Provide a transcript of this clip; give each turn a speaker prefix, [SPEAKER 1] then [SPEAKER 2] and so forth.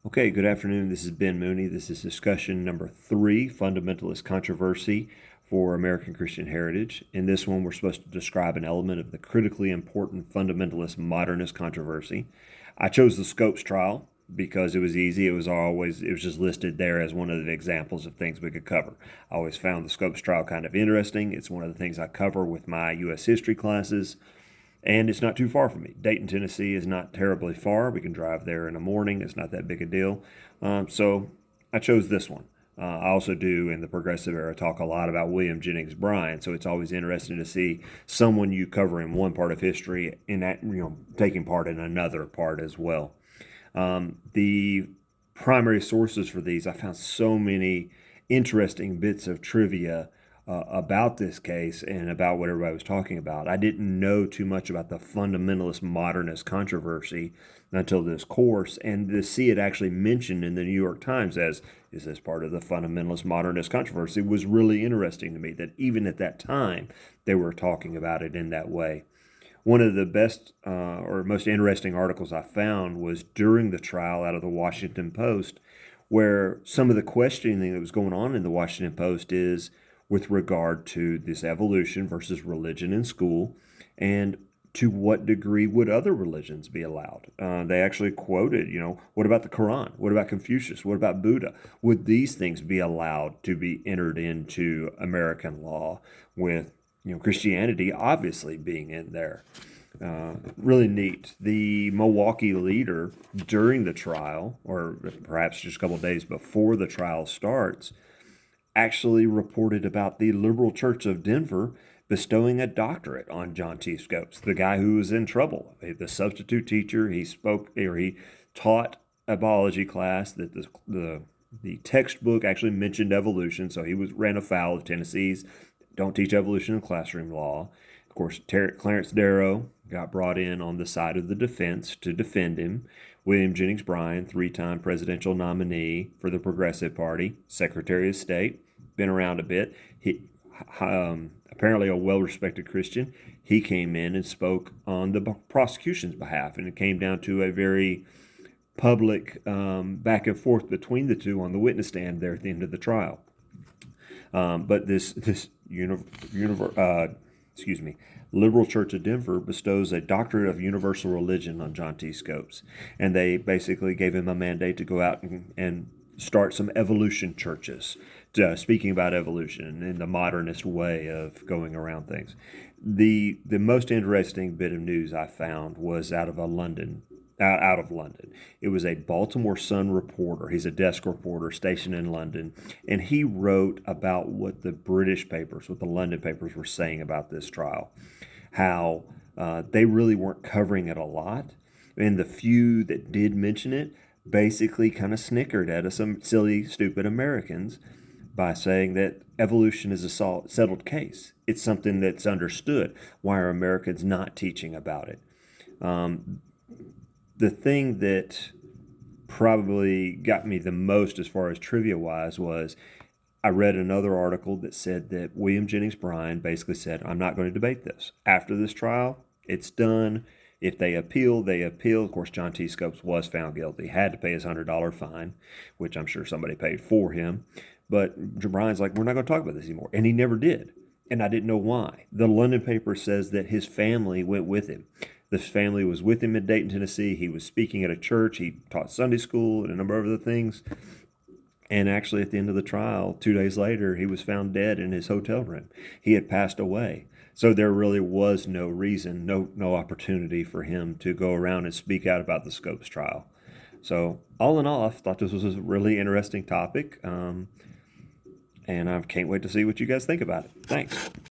[SPEAKER 1] Okay, good afternoon. This is Ben Mooney. This is discussion number 3, Fundamentalist Controversy for American Christian Heritage. In this one, we're supposed to describe an element of the critically important fundamentalist modernist controversy. I chose the Scopes trial because it was easy. It was just listed there as one of the examples of things we could cover. I always found the Scopes trial kind of interesting. It's one of the things I cover with my U.S. history classes. And it's not too far from me. Dayton, Tennessee is not terribly far. We can drive there in the morning. It's not that big a deal. So I chose this one. I also do, in the progressive era, talk a lot about William Jennings Bryan. So it's always interesting to see someone you cover in one part of history in that, taking part in another part as well. The primary sources for these, I found so many interesting bits of trivia about this case and about what everybody was talking about. I didn't know too much about the fundamentalist modernist controversy until this course, and to see it actually mentioned in the New York Times as, is this part of the fundamentalist modernist controversy, was really interesting to me, that even at that time they were talking about it in that way. One of the best or most interesting articles I found was during the trial out of the Washington Post, where some of the questioning that was going on in the Washington Post is with regard to this evolution versus religion in school, and to what degree would other religions be allowed? They actually quoted, what about the Quran? What about Confucius? What about Buddha? Would these things be allowed to be entered into American law with, Christianity obviously being in there? Really neat. The Milwaukee Leader, during the trial, or perhaps just a couple of days before the trial starts, actually reported about the Liberal Church of Denver bestowing a doctorate on John T. Scopes, the guy who was in trouble, the substitute teacher. He taught a biology class that the textbook actually mentioned evolution, so he ran afoul of Tennessee's don't teach evolution in classroom law. Of course, Clarence Darrow got brought in on the side of the defense to defend him. William Jennings Bryan, 3-time presidential nominee for the Progressive Party, Secretary of State, been around a bit. He apparently a well-respected Christian. He came in and spoke on the prosecution's behalf, and it came down to a very public back and forth between the two on the witness stand there at the end of the trial. But this Liberal Church of Denver bestows a doctorate of universal religion on John T. Scopes, and they basically gave him a mandate to go out and start some evolution churches, speaking about evolution in the modernist way of going around things. The most interesting bit of news I found was out of London. It was a Baltimore Sun reporter. He's a desk reporter stationed in London, and he wrote about what the British papers, what the London papers were saying about this trial, how they really weren't covering it a lot, and the few that did mention it basically kind of snickered at us, some silly, stupid Americans, by saying that evolution is a settled case. It's something that's understood. Why are Americans not teaching about it? The thing that probably got me the most as far as trivia-wise was I read another article that said that William Jennings Bryan basically said, I'm not going to debate this. After this trial, it's done. If they appeal, they appeal. Of course, John T. Scopes was found guilty. He had to pay his $100 fine, which I'm sure somebody paid for him. But Bryan's like, we're not going to talk about this anymore. And he never did. And I didn't know why. The London paper says that his family went with him. This family was with him in Dayton, Tennessee. He was speaking at a church. He taught Sunday school and a number of other things. And actually, at the end of the trial, 2 days later, he was found dead in his hotel room. He had passed away. So there really was no reason, no opportunity for him to go around and speak out about the Scopes trial. So all in all, I thought this was a really interesting topic. And I can't wait to see what you guys think about it. Thanks.